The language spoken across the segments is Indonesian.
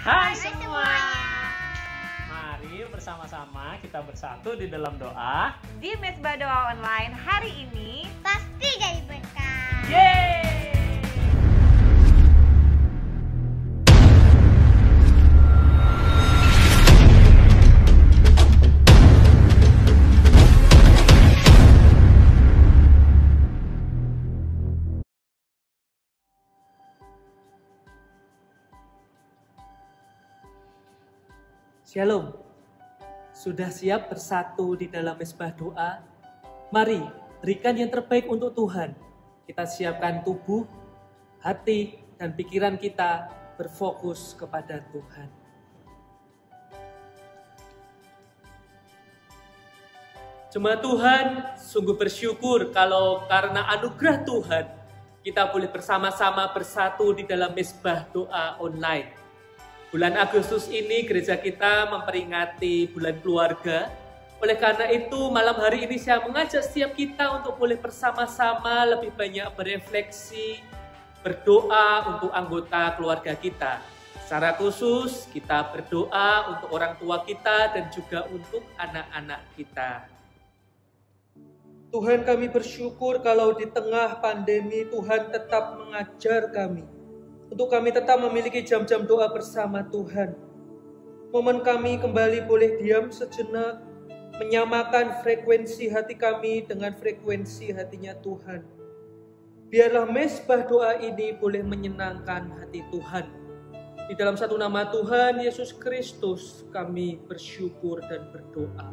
Hai semua. Mari bersama-sama kita bersatu di dalam doa. Di Mezbah Doa Online hari ini Pasti jadi berkah. Yeay! Shalom, sudah siap bersatu di dalam mezbah doa? Mari berikan yang terbaik untuk Tuhan. Kita siapkan tubuh, hati, dan pikiran kita berfokus kepada Tuhan. Jemaat Tuhan, sungguh bersyukur kalau karena anugerah Tuhan, kita boleh bersama-sama bersatu di dalam mezbah doa online. Bulan Agustus ini gereja kita memperingati bulan keluarga. Oleh karena itu malam hari ini saya mengajak setiap kita untuk boleh bersama-sama lebih banyak berefleksi, berdoa untuk anggota keluarga kita. Secara khusus kita berdoa untuk orang tua kita dan juga untuk anak-anak kita. Tuhan, kami bersyukur kalau di tengah pandemi Tuhan tetap mengajar kami. Untuk kami tetap memiliki jam-jam doa bersama Tuhan. Momen kami kembali boleh diam sejenak, menyamakan frekuensi hati kami dengan frekuensi hatinya Tuhan. Biarlah mezbah doa ini boleh menyenangkan hati Tuhan. Di dalam satu nama Tuhan Yesus Kristus kami bersyukur dan berdoa.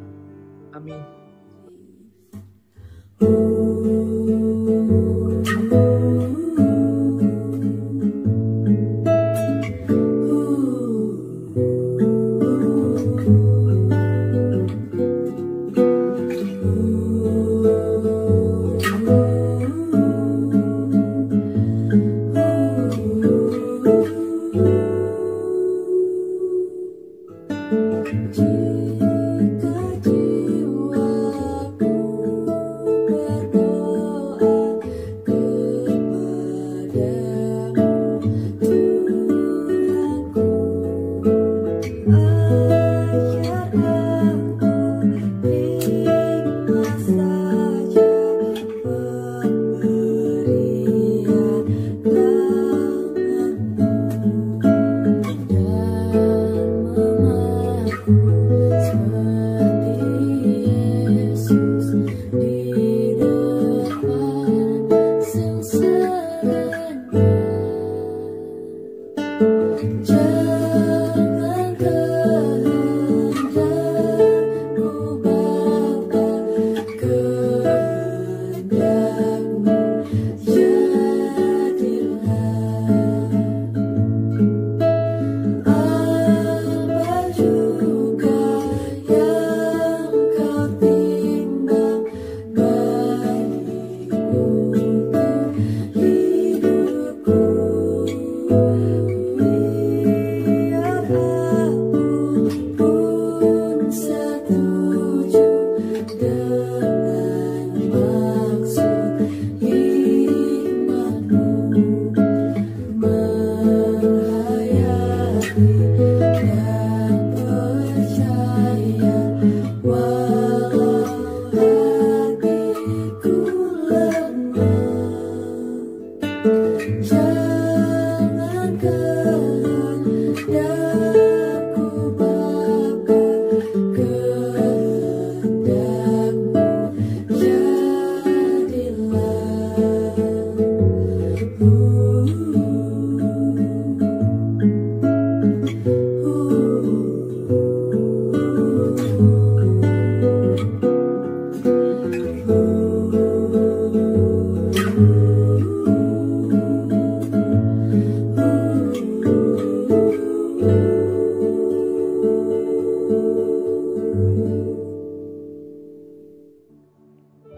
Amin.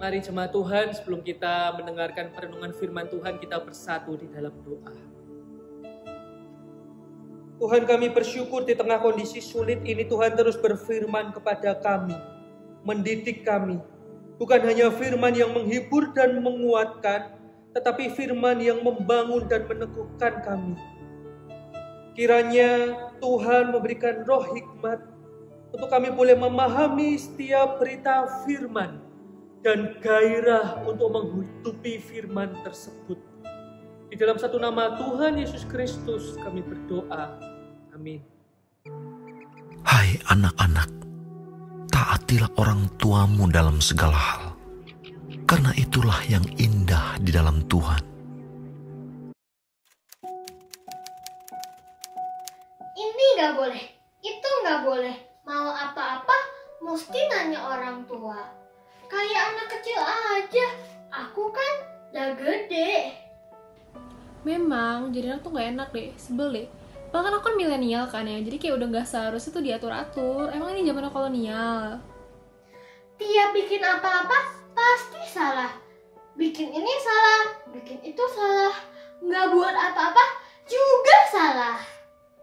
Mari jemaat Tuhan, sebelum kita mendengarkan perenungan firman Tuhan, kita bersatu di dalam doa. Tuhan, kami bersyukur di tengah kondisi sulit ini Tuhan terus berfirman kepada kami, mendidik kami. Bukan hanya firman yang menghibur dan menguatkan, tetapi firman yang membangun dan meneguhkan kami. Kiranya Tuhan memberikan roh hikmat untuk kami boleh memahami setiap berita firman dan gairah untuk menghidupi firman tersebut. Di dalam satu nama Tuhan Yesus Kristus kami berdoa. Amin. Hai anak-anak, taatilah orang tuamu dalam segala hal, karena itulah yang indah di dalam Tuhan. Ini nggak boleh, itu nggak boleh. Mau apa-apa mesti nanya orang tua. Kayak anak kecil aja, aku kan udah gede. Memang, jadi anak tuh gak enak deh, sebel deh. Bahkan aku kan milenial kan ya, jadi kayak udah gak seharusnya tuh diatur-atur. Emang ini zamannya kolonial. Tiap bikin apa-apa pasti salah. Bikin ini salah, bikin itu salah. Nggak buat apa-apa juga salah.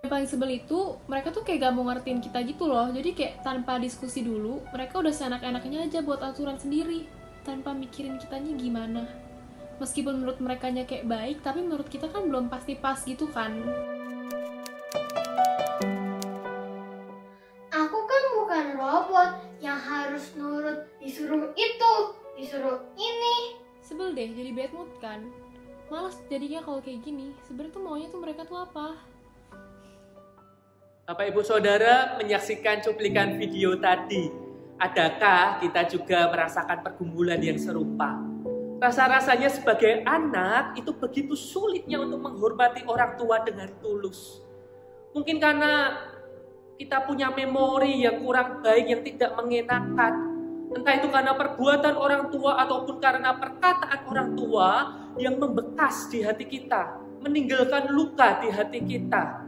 Yang paling sebel itu, mereka tuh kayak gak mau ngertiin kita gitu loh. Jadi kayak tanpa diskusi dulu, mereka udah seenak-enaknya aja buat aturan sendiri, tanpa mikirin kitanya gimana. Meskipun menurut merekanya kayak baik, tapi menurut kita kan belum pasti pas gitu kan. Aku kan bukan robot yang harus nurut, disuruh itu, disuruh ini. Sebel deh, jadi bad mood kan. Malas jadinya kalau kayak gini. Sebenarnya tuh maunya tuh mereka tuh apa? Bapak Ibu Saudara menyaksikan cuplikan video tadi. Adakah kita juga merasakan pergumulan yang serupa? Rasa-rasanya sebagai anak itu begitu sulitnya untuk menghormati orang tua dengan tulus. Mungkin karena kita punya memori yang kurang baik, yang tidak mengenakan. Entah itu karena perbuatan orang tua ataupun karena perkataan orang tua yang membekas di hati kita, meninggalkan luka di hati kita.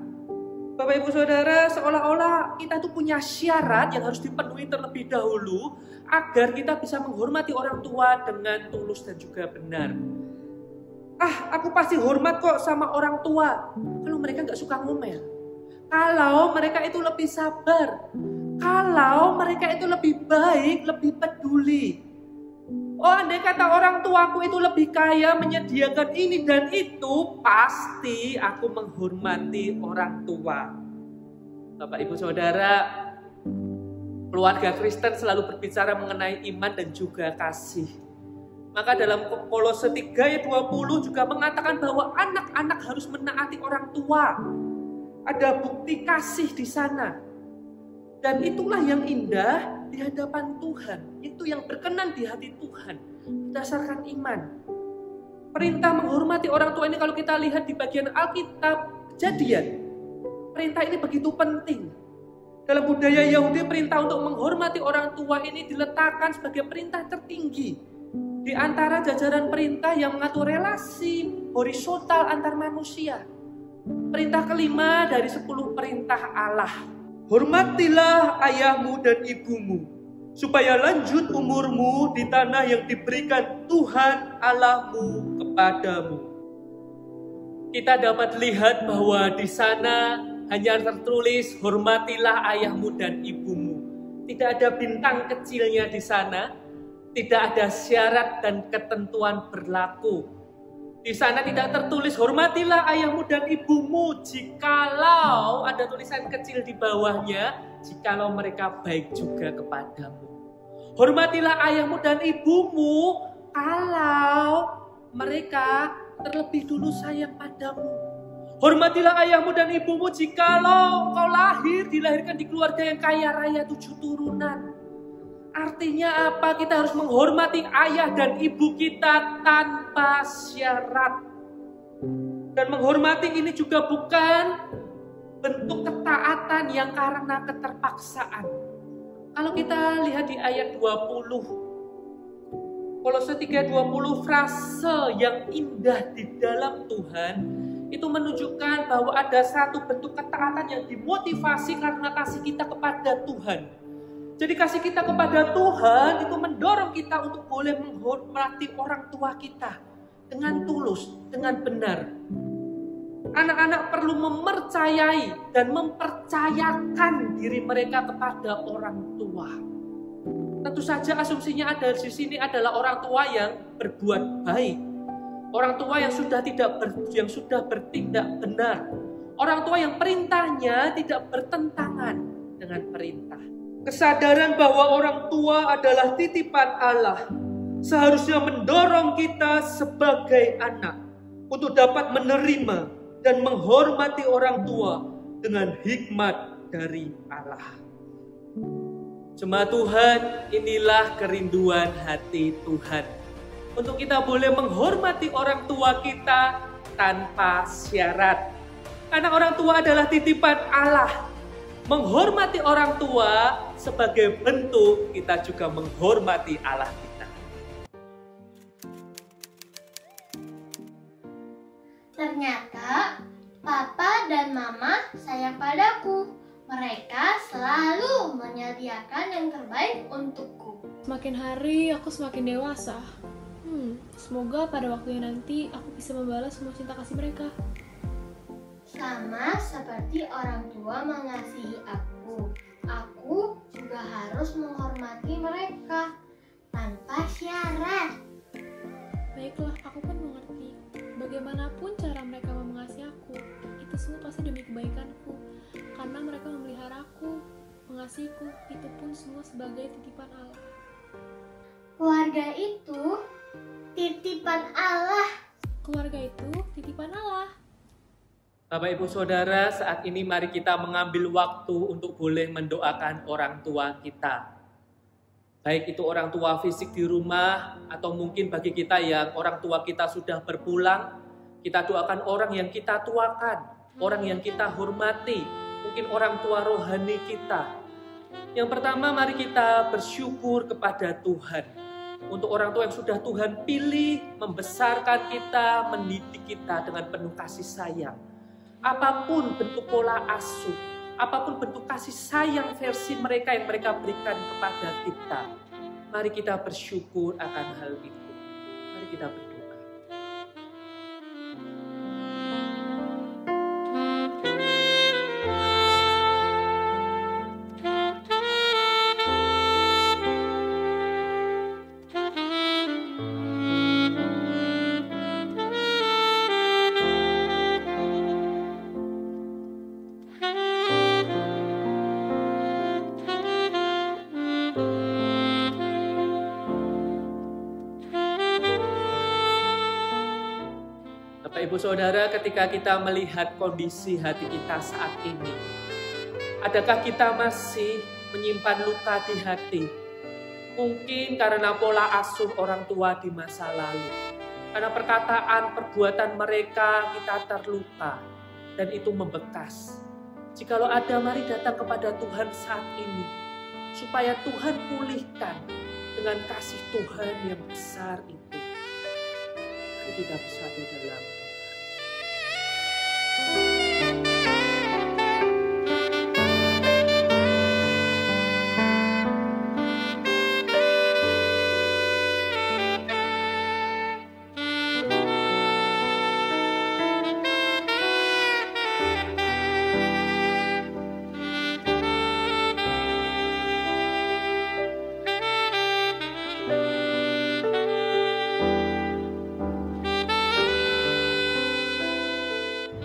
Bapak Ibu Saudara, seolah-olah kita tuh punya syarat yang harus dipenuhi terlebih dahulu agar kita bisa menghormati orang tua dengan tulus dan juga benar. Aku pasti hormat kok sama orang tua kalau mereka gak suka ngomel, kalau mereka itu lebih sabar, kalau mereka itu lebih baik, lebih peduli. Andai kata orang tuaku itu lebih kaya, menyediakan ini dan itu, pasti aku menghormati orang tua. Bapak Ibu Saudara, keluarga Kristen selalu berbicara mengenai iman dan juga kasih. Maka dalam Kolose 3 ayat 20 juga mengatakan bahwa anak-anak harus menaati orang tua. Ada bukti kasih di sana. Dan itulah yang indah di hadapan Tuhan. Itu yang berkenan di hati Tuhan berdasarkan iman. Perintah menghormati orang tua ini kalau kita lihat di bagian Alkitab Kejadian, perintah ini begitu penting. Dalam budaya Yahudi, perintah untuk menghormati orang tua ini diletakkan sebagai perintah tertinggi di antara jajaran perintah yang mengatur relasi horizontal antar manusia. Perintah kelima dari 10 perintah Allah. Hormatilah ayahmu dan ibumu, supaya lanjut umurmu di tanah yang diberikan Tuhan Allahmu kepadamu. Kita dapat lihat bahwa di sana hanya tertulis hormatilah ayahmu dan ibumu. Tidak ada bintang kecilnya di sana, tidak ada syarat dan ketentuan berlaku. Di sana tidak tertulis hormatilah ayahmu dan ibumu jikalau ada tulisan kecil di bawahnya, jikalau mereka baik juga kepadamu. Hormatilah ayahmu dan ibumu kalau mereka terlebih dulu sayang padamu. Hormatilah ayahmu dan ibumu jikalau engkau dilahirkan di keluarga yang kaya raya 7 turunan. Artinya apa? Kita harus menghormati ayah dan ibu kita tanpa syarat. Dan menghormati ini juga bukan bentuk ketaatan yang karena keterpaksaan. Kalau kita lihat di ayat 20, Kolose 3:20, frase yang indah di dalam Tuhan itu menunjukkan bahwa ada satu bentuk ketaatan yang dimotivasi karena kasih kita kepada Tuhan. Jadi kasih kita kepada Tuhan itu mendorong kita untuk boleh menghormati orang tua kita dengan tulus, dengan benar. Anak-anak perlu mempercayai dan mempercayakan diri mereka kepada orang tua. Tentu saja asumsinya ada di sini adalah orang tua yang berbuat baik, orang tua yang sudah bertindak benar, Orang tua yang perintahnya tidak bertentangan dengan perintah. Kesadaran bahwa orang tua adalah titipan Allah seharusnya mendorong kita sebagai anak untuk dapat menerima dan menghormati orang tua dengan hikmat dari Allah. Jemaat Tuhan, inilah kerinduan hati Tuhan. Untuk kita boleh menghormati orang tua kita tanpa syarat. Karena orang tua adalah titipan Allah. Menghormati orang tua sebagai bentuk kita juga menghormati Allah kita. Ternyata Papa dan Mama sayang padaku. Mereka selalu menyediakan yang terbaik untukku. Semakin hari aku semakin dewasa. Semoga pada waktunya nanti aku bisa membalas semua cinta kasih mereka. Sama seperti orang tua mengasihi aku juga harus menghormati mereka tanpa syarat. Baiklah, aku pun mengerti. Bagaimanapun cara mereka mengasihi aku, itu semua pasti demi kebaikanku. Karena mereka memelihara aku, mengasihiku, itu pun semua sebagai titipan Allah. Keluarga itu titipan Allah. Keluarga itu titipan Allah. Bapak Ibu Saudara, saat ini mari kita mengambil waktu untuk boleh mendoakan orang tua kita. Baik itu orang tua fisik di rumah, atau mungkin bagi kita yang orang tua kita sudah berpulang, kita doakan orang yang kita tuakan, orang yang kita hormati, mungkin orang tua rohani kita. Yang pertama, mari kita bersyukur kepada Tuhan. Untuk orang tua yang sudah Tuhan pilih, membesarkan kita, mendidik kita dengan penuh kasih sayang. Apapun bentuk pola asuh, apapun bentuk kasih sayang versi mereka yang mereka berikan kepada kita, mari kita bersyukur akan hal itu. Mari kita berdoa. Bapak Ibu Saudara, ketika kita melihat kondisi hati kita saat ini, adakah kita masih menyimpan luka di hati? Mungkin karena pola asuh orang tua di masa lalu. Karena perkataan, perbuatan mereka kita terluka dan itu membekas. Jikalau ada, mari datang kepada Tuhan saat ini supaya Tuhan pulihkan dengan kasih Tuhan yang besar itu. Mari kita bersatu dalam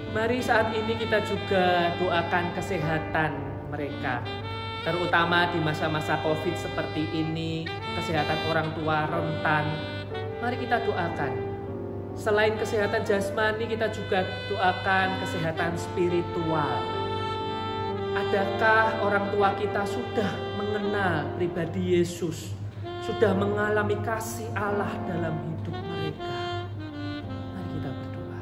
Mari saat ini kita juga doakan kesehatan mereka. Terutama di masa-masa COVID seperti ini, kesehatan orang tua rentan. Mari kita doakan. Selain kesehatan jasmani, kita juga doakan kesehatan spiritual. Adakah orang tua kita sudah mengenal pribadi Yesus? Sudah mengalami kasih Allah dalam hidup mereka? Mari kita berdoa.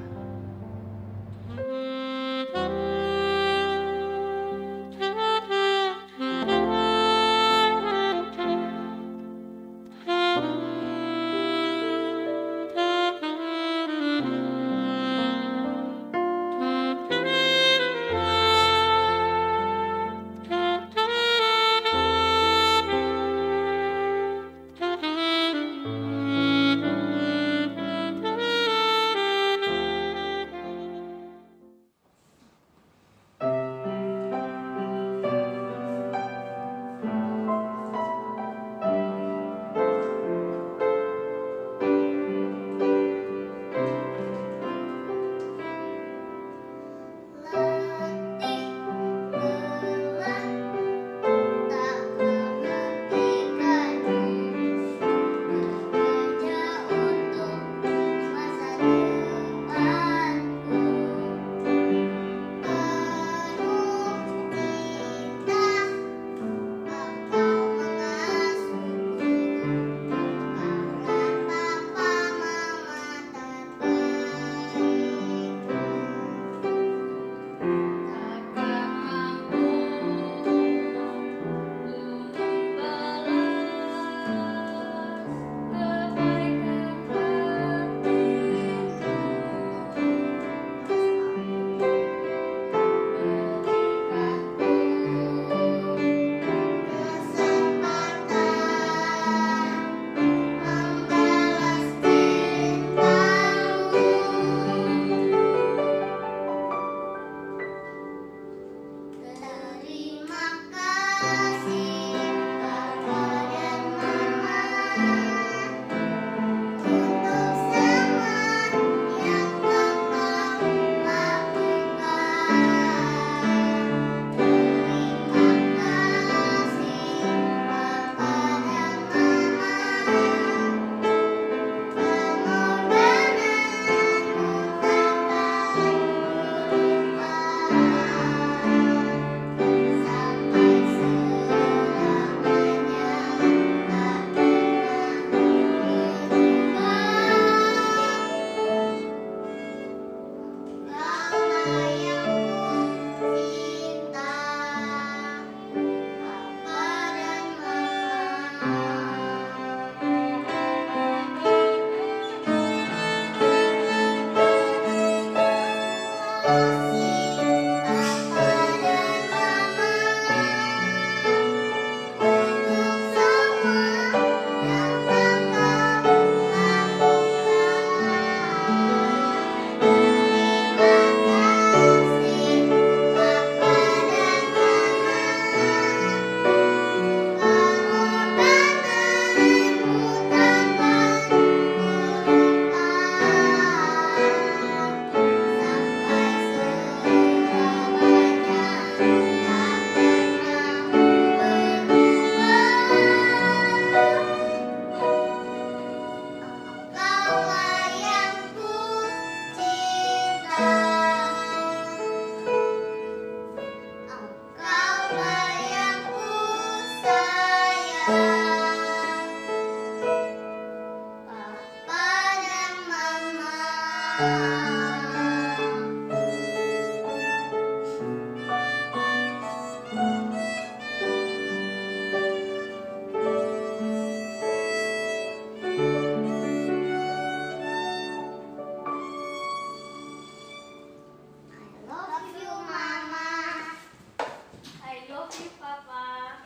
love you, Papa.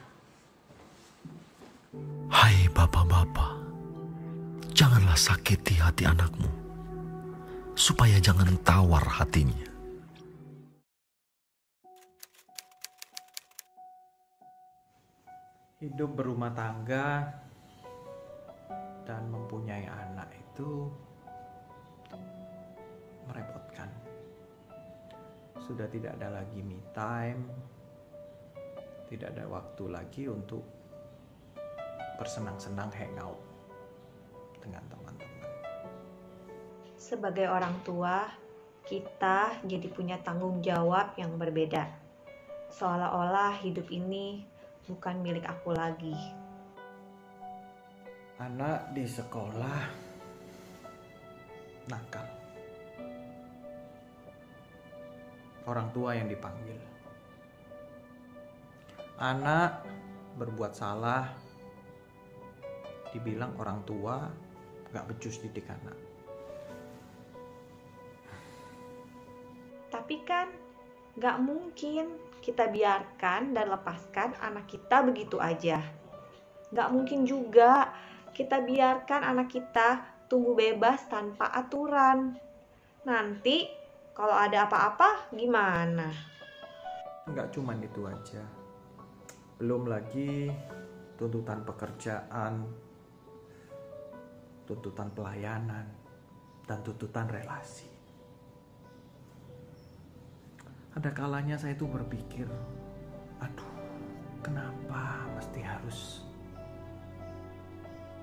Hai bapak-bapak, janganlah sakiti hati anakmu, supaya jangan tawar hatinya. Hidup berumah tangga dan mempunyai anak itu merepotkan. Sudah tidak ada lagi me time, tidak ada waktu lagi untuk bersenang-senang hangout dengan teman-teman. Sebagai orang tua, kita jadi punya tanggung jawab yang berbeda. Seolah-olah hidup ini bukan milik aku lagi. Anak di sekolah nakal. Orang tua yang dipanggil. Anak berbuat salah, dibilang orang tua gak becus didik anak. Tapi kan gak mungkin kita biarkan dan lepaskan anak kita begitu aja. Gak mungkin juga kita biarkan anak kita tumbuh bebas tanpa aturan. Nanti kalau ada apa-apa gimana? Gak cuman itu aja. Belum lagi tuntutan pekerjaan, tuntutan pelayanan, dan tuntutan relasi. Ada kalanya saya itu berpikir, aduh, kenapa mesti harus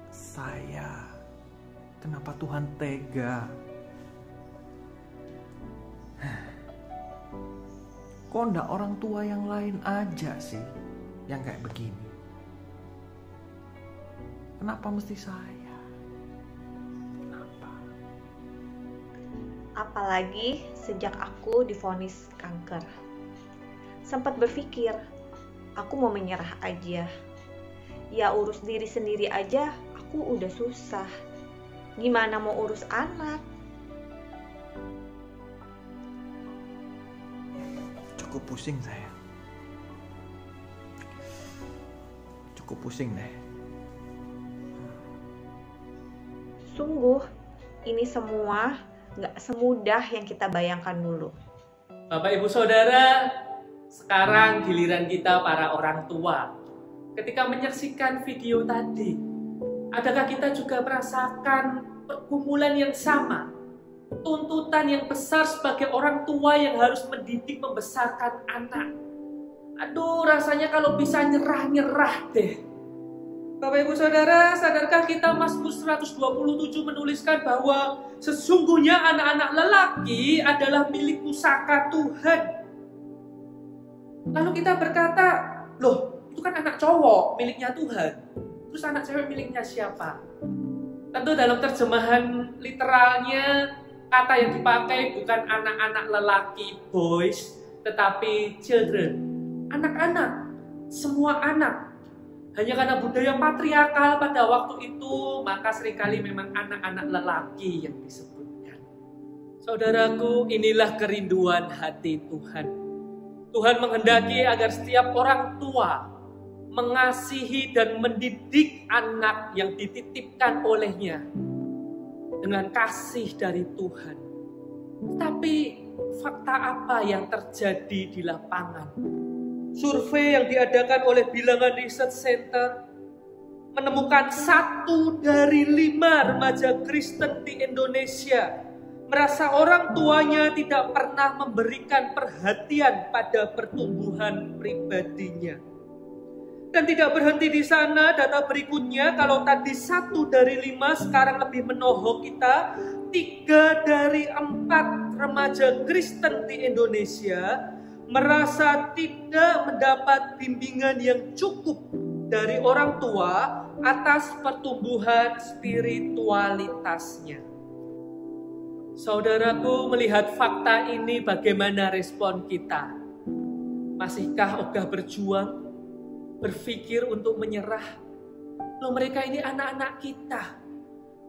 saya? Kenapa Tuhan tega? Kok enggak orang tua yang lain aja sih yang kayak begini? Kenapa mesti saya? Kenapa? Apalagi sejak aku divonis kanker. Sempat berpikir, aku mau menyerah aja. Ya urus diri sendiri aja, aku udah susah. Gimana mau urus anak? Cukup pusing saya. Cukup pusing deh. Sungguh, ini semua gak semudah yang kita bayangkan dulu. Bapak Ibu Saudara, sekarang giliran kita para orang tua. Ketika menyaksikan video tadi, adakah kita juga merasakan pergumulan yang sama? Tuntutan yang besar sebagai orang tua yang harus mendidik membesarkan anak. Aduh, rasanya kalau bisa nyerah-nyerah deh. Bapak Ibu Saudara, sadarkah kita Mazmur 127 menuliskan bahwa sesungguhnya anak-anak lelaki adalah milik pusaka Tuhan. Lalu kita berkata, loh itu kan anak cowok miliknya Tuhan. Terus anak cewek miliknya siapa? Tentu dalam terjemahan literalnya kata yang dipakai bukan anak-anak lelaki, boys, tetapi children, anak-anak, semua anak. Hanya karena budaya patriarkal pada waktu itu, maka seringkali memang anak-anak lelaki yang disebutkan. Saudaraku, inilah kerinduan hati Tuhan. Tuhan menghendaki agar setiap orang tua mengasihi dan mendidik anak yang dititipkan olehnya dengan kasih dari Tuhan. Tapi fakta apa yang terjadi di lapangan? Survei yang diadakan oleh Bilangan Research Center menemukan 1 dari 5 remaja Kristen di Indonesia merasa orang tuanya tidak pernah memberikan perhatian pada pertumbuhan pribadinya. Dan tidak berhenti di sana, data berikutnya, kalau tadi 1 dari 5, sekarang lebih menohok kita, 3 dari 4 remaja Kristen di Indonesia merasa tidak mendapat bimbingan yang cukup dari orang tua atas pertumbuhan spiritualitasnya. Saudaraku, melihat fakta ini bagaimana respon kita? Masihkah ogah berjuang, berpikir untuk menyerah? Loh, mereka ini anak-anak kita.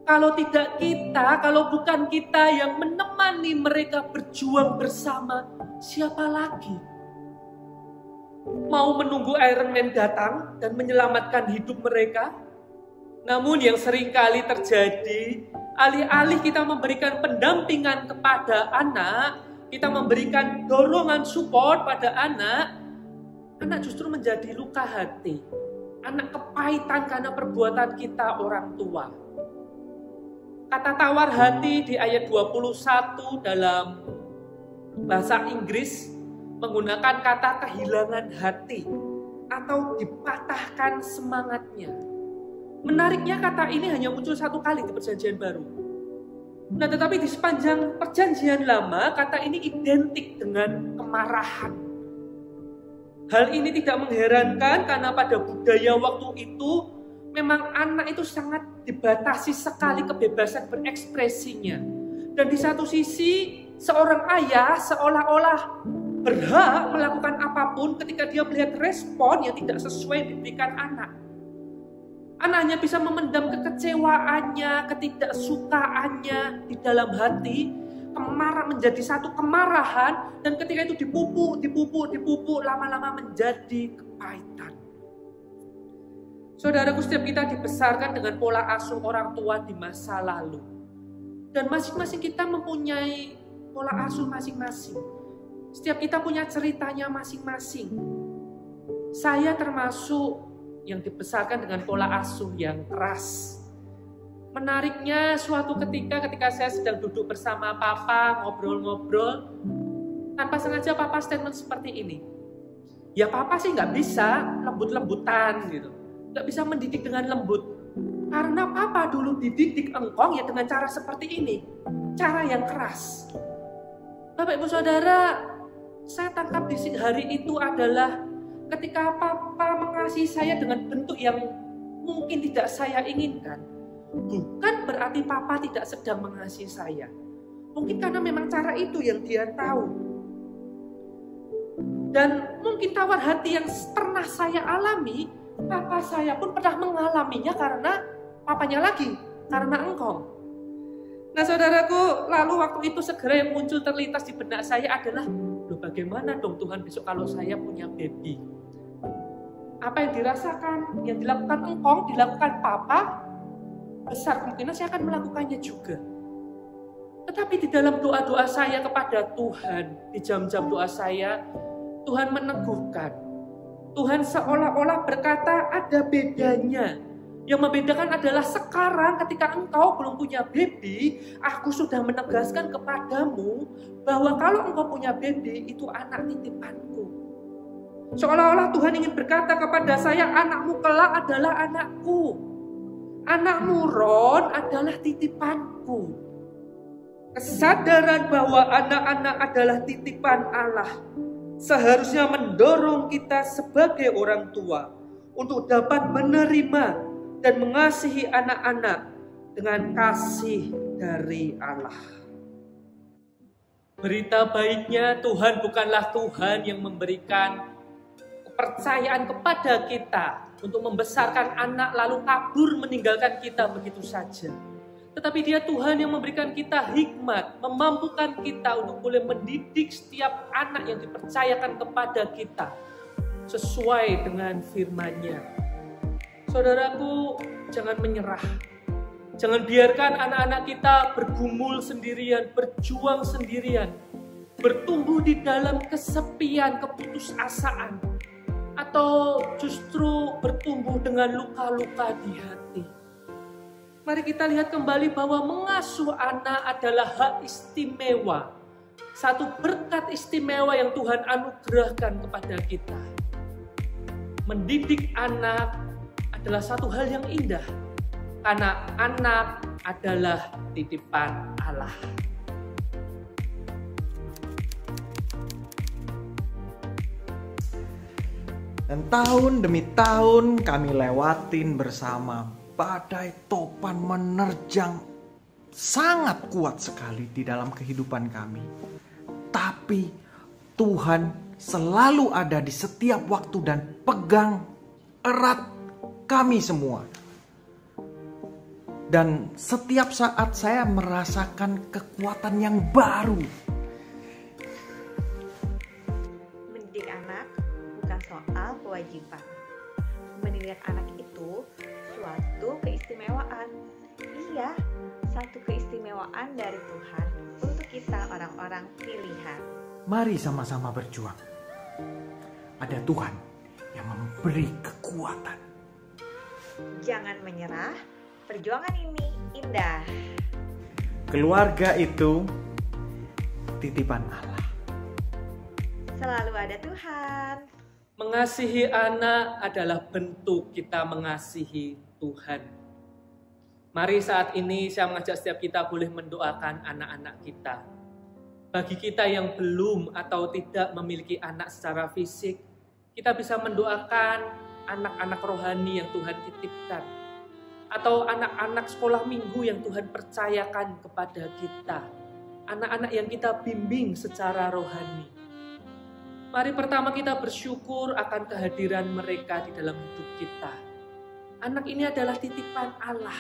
Kalau tidak kita, kalau bukan kita yang menemani mereka berjuang bersama, siapa lagi? mau menunggu Iron Man datang dan menyelamatkan hidup mereka. Namun yang seringkali terjadi, alih-alih kita memberikan pendampingan kepada anak, kita memberikan dorongan support pada anak justru menjadi luka hati. Anak kepahitan karena perbuatan kita orang tua. Kata tawar hati di ayat 21 dalam bahasa Inggris menggunakan kata kehilangan hati atau dipatahkan semangatnya. Menariknya kata ini hanya muncul satu kali di Perjanjian Baru. Nah, tetapi di sepanjang Perjanjian Lama kata ini identik dengan kemarahan. Hal ini tidak mengherankan karena pada budaya waktu itu memang anak itu sangat dibatasi sekali kebebasan berekspresinya. Dan di satu sisi seorang ayah seolah-olah berhak melakukan apapun ketika dia melihat respon yang tidak sesuai diberikan anak. Anaknya bisa memendam kekecewaannya, ketidaksukaannya di dalam hati, menjadi satu kemarahan, dan ketika itu dipupuk, lama-lama menjadi kepahitan. Saudaraku, setiap kita dibesarkan dengan pola asuh orang tua di masa lalu. Dan masing-masing kita mempunyai pola asuh masing-masing. Setiap kita punya ceritanya masing-masing. Saya termasuk yang dibesarkan dengan pola asuh yang keras. Menariknya suatu ketika saya sedang duduk bersama papa, ngobrol-ngobrol, tanpa sengaja papa statement seperti ini. Ya papa sih nggak bisa lembut-lembutan gitu. Nggak bisa mendidik dengan lembut. Karena papa dulu dididik engkong ya dengan cara seperti ini. Cara yang keras. Bapak Ibu Saudara, saya tangkap di hari itu adalah ketika papa mengasihi saya dengan bentuk yang mungkin tidak saya inginkan. Bukan berarti papa tidak sedang mengasihi saya. Mungkin karena memang cara itu yang dia tahu. Dan mungkin tawar hati yang pernah saya alami, papa saya pun pernah mengalaminya karena papanya lagi, karena engkau. Nah saudaraku, lalu waktu itu segera yang muncul terlintas di benak saya adalah, loh bagaimana dong Tuhan besok kalau saya punya baby? Apa yang dirasakan, yang dilakukan engkau, dilakukan papa, besar kemungkinan saya akan melakukannya juga. Tetapi di dalam doa-doa saya kepada Tuhan, di jam-jam doa saya, Tuhan meneguhkan. Tuhan seolah-olah berkata ada bedanya. Yang membedakan adalah sekarang ketika engkau belum punya baby, aku sudah menegaskan kepadamu bahwa kalau engkau punya baby, itu anak titipanku. Seolah-olah Tuhan ingin berkata kepada saya, anakmu kelak adalah anakku. Anakmu Ron adalah titipanku. Kesadaran bahwa anak-anak adalah titipan Allah seharusnya mendorong kita sebagai orang tua untuk dapat menerima dan mengasihi anak-anak dengan kasih dari Allah. Berita baiknya, Tuhan bukanlah Tuhan yang memberikan kepercayaan kepada kita untuk membesarkan anak lalu kabur meninggalkan kita begitu saja. Tetapi Dia Tuhan yang memberikan kita hikmat, memampukan kita untuk boleh mendidik setiap anak yang dipercayakan kepada kita sesuai dengan firman-Nya. Saudaraku, jangan menyerah. Jangan biarkan anak-anak kita bergumul sendirian, berjuang sendirian, bertumbuh di dalam kesepian, keputusasaan, atau justru bertumbuh dengan luka-luka di hati. Mari kita lihat kembali bahwa mengasuh anak adalah hak istimewa. Satu berkat istimewa yang Tuhan anugerahkan kepada kita. Mendidik anak adalah satu hal yang indah. Karena anak adalah titipan Allah. Dan tahun demi tahun kami lewatin bersama. Badai topan menerjang sangat kuat sekali di dalam kehidupan kami. Tapi Tuhan selalu ada di setiap waktu dan pegang erat kami semua. Dan setiap saat saya merasakan kekuatan yang baru. Mendidik anak bukan soal kewajiban. Mendidik anak itu suatu keistimewaan. Iya, satu keistimewaan dari Tuhan untuk kita orang-orang pilihan. Mari sama-sama berjuang. Ada Tuhan yang memberi kekuatan. Jangan menyerah, perjuangan ini indah. Keluarga itu titipan Allah. Selalu ada Tuhan. Mengasihi anak adalah bentuk kita mengasihi Tuhan. Mari saat ini saya mengajak setiap kita boleh mendoakan anak-anak kita. Bagi kita yang belum atau tidak memiliki anak secara fisik, kita bisa mendoakan anak-anak rohani yang Tuhan titipkan. Atau anak-anak sekolah minggu yang Tuhan percayakan kepada kita. Anak-anak yang kita bimbing secara rohani. Mari pertama kita bersyukur akan kehadiran mereka di dalam hidup kita. Anak ini adalah titipan Allah.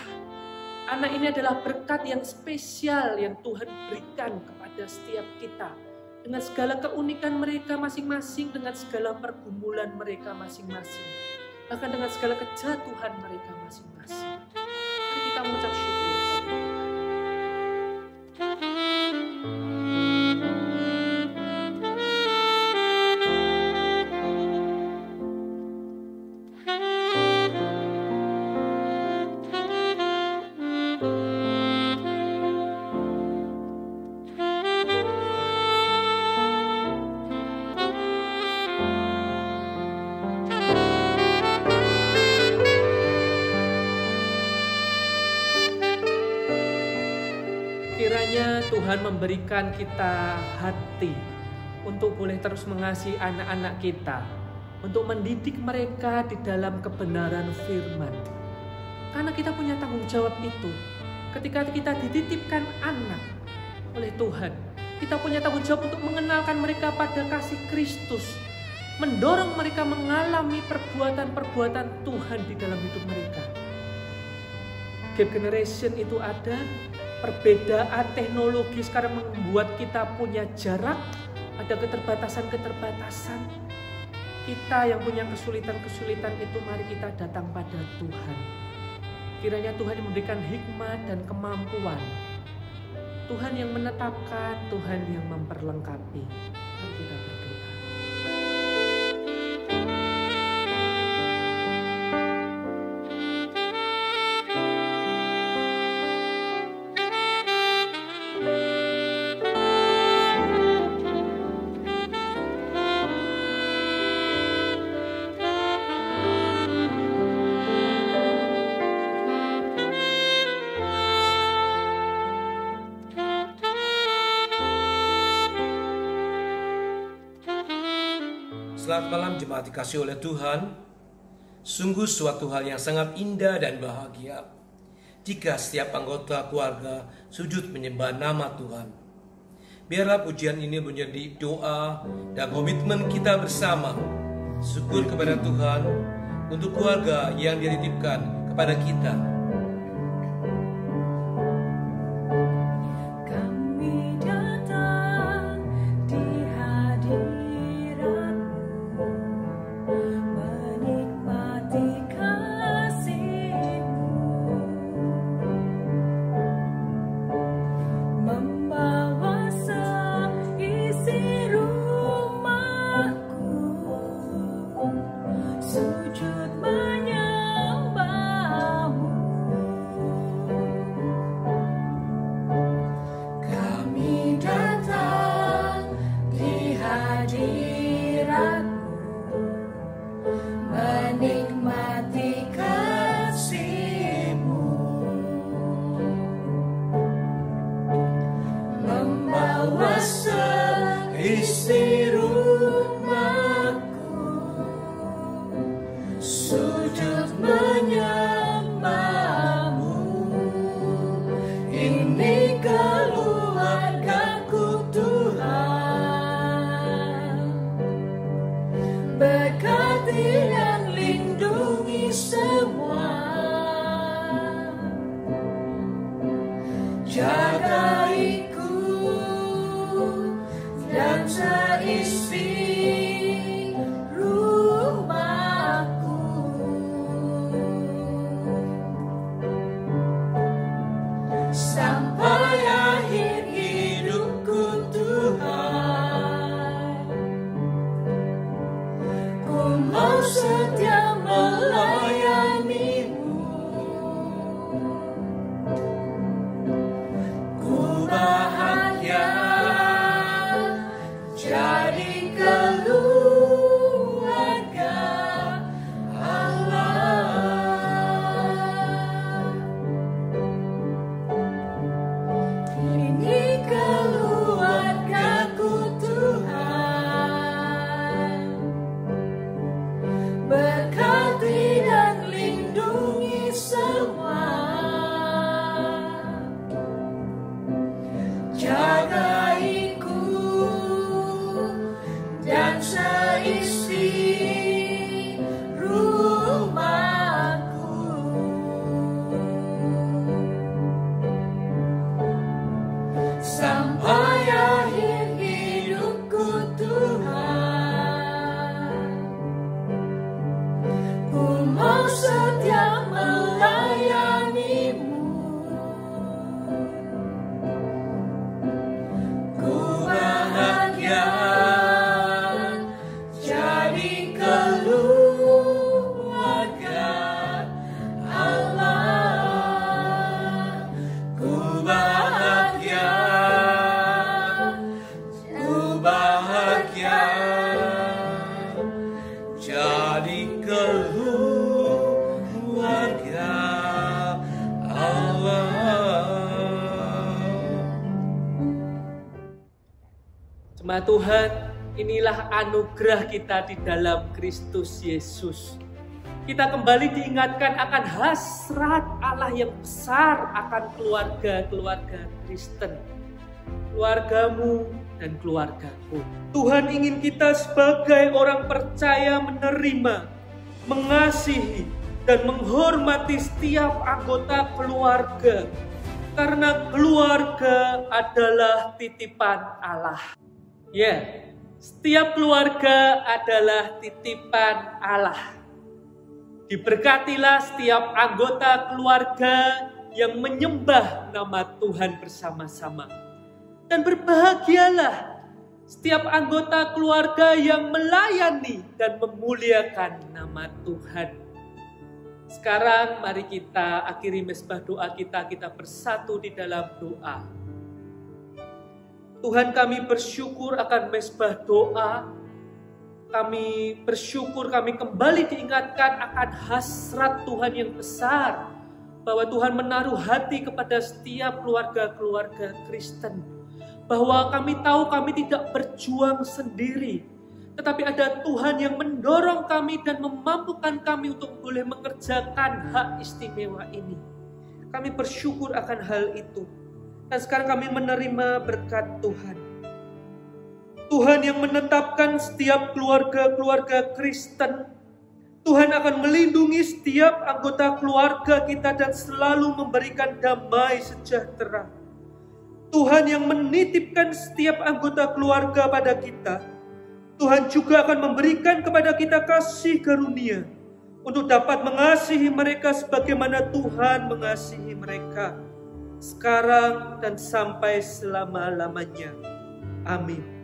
Anak ini adalah berkat yang spesial yang Tuhan berikan kepada setiap kita. Dengan segala keunikan mereka masing-masing, dengan segala pergumulan mereka masing-masing. Bahkan dengan segala kejatuhan mereka masing-masing. Mari kita mengucap syukur. Kiranya Tuhan memberikan kita hati untuk boleh terus mengasihi anak-anak kita, untuk mendidik mereka di dalam kebenaran firman. Karena kita punya tanggung jawab itu. Ketika kita dititipkan anak oleh Tuhan, kita punya tanggung jawab untuk mengenalkan mereka pada kasih Kristus, mendorong mereka mengalami perbuatan-perbuatan Tuhan di dalam hidup mereka. Gap generation itu ada. Perbedaan teknologi sekarang membuat kita punya jarak, ada keterbatasan-keterbatasan. Kita yang punya kesulitan-kesulitan itu, mari kita datang pada Tuhan. Kiranya Tuhan yang memberikan hikmat dan kemampuan. Tuhan yang menetapkan, Tuhan yang memperlengkapi. Mari kita berdoa. Selamat malam jemaat dikasihi oleh Tuhan. Sungguh suatu hal yang sangat indah dan bahagia jika setiap anggota keluarga sujud menyembah nama Tuhan. Biarlah pujian ini menjadi doa dan komitmen kita bersama. Syukur kepada Tuhan untuk keluarga yang dititipkan kepada kita. Isi rumahku sujud menyembahmu. Ini keluargaku Tuhan, berkati dan lindungi semua, jagaiku dan seisi rumah. mau setia melayanimu. Ku bahagia jadi keluarga Allah. Ini keluargaku Tuhan, berkati dan lindungi semua, jagaiku dan seisi rumahku. Sampai akhir hidupku Tuhan, ku mau setia melayanimu. Ku bahagia jadi keluarga Allah. Ku bahagia jadi keluarga Allah. Jemaat Tuhan, inilah anugerah kita di dalam Kristus Yesus. Kita kembali diingatkan akan hasrat Allah yang besar akan keluarga-keluarga Kristen. Keluargamu dan keluargaku. Tuhan ingin kita sebagai orang percaya menerima, mengasihi, dan menghormati setiap anggota keluarga. Karena keluarga adalah titipan Allah. Ya, setiap keluarga adalah titipan Allah. Diberkatilah setiap anggota keluarga yang menyembah nama Tuhan bersama-sama. Dan berbahagialah setiap anggota keluarga yang melayani dan memuliakan nama Tuhan. Sekarang mari kita akhiri mezbah doa kita bersatu di dalam doa. Tuhan, kami bersyukur akan mezbah doa. Kami bersyukur kami kembali diingatkan akan hasrat Tuhan yang besar. Bahwa Tuhan menaruh hati kepada setiap keluarga-keluarga Kristen. Bahwa kami tahu kami tidak berjuang sendiri. Tetapi ada Tuhan yang mendorong kami dan memampukan kami untuk boleh mengerjakan hak istimewa ini. Kami bersyukur akan hal itu. Dan sekarang kami menerima berkat Tuhan. Tuhan yang menetapkan setiap keluarga-keluarga Kristen. Tuhan akan melindungi setiap anggota keluarga kita dan selalu memberikan damai sejahtera. Tuhan yang menitipkan setiap anggota keluarga pada kita. Tuhan juga akan memberikan kepada kita kasih karunia untuk dapat mengasihi mereka sebagaimana Tuhan mengasihi mereka sekarang dan sampai selama-lamanya. Amin.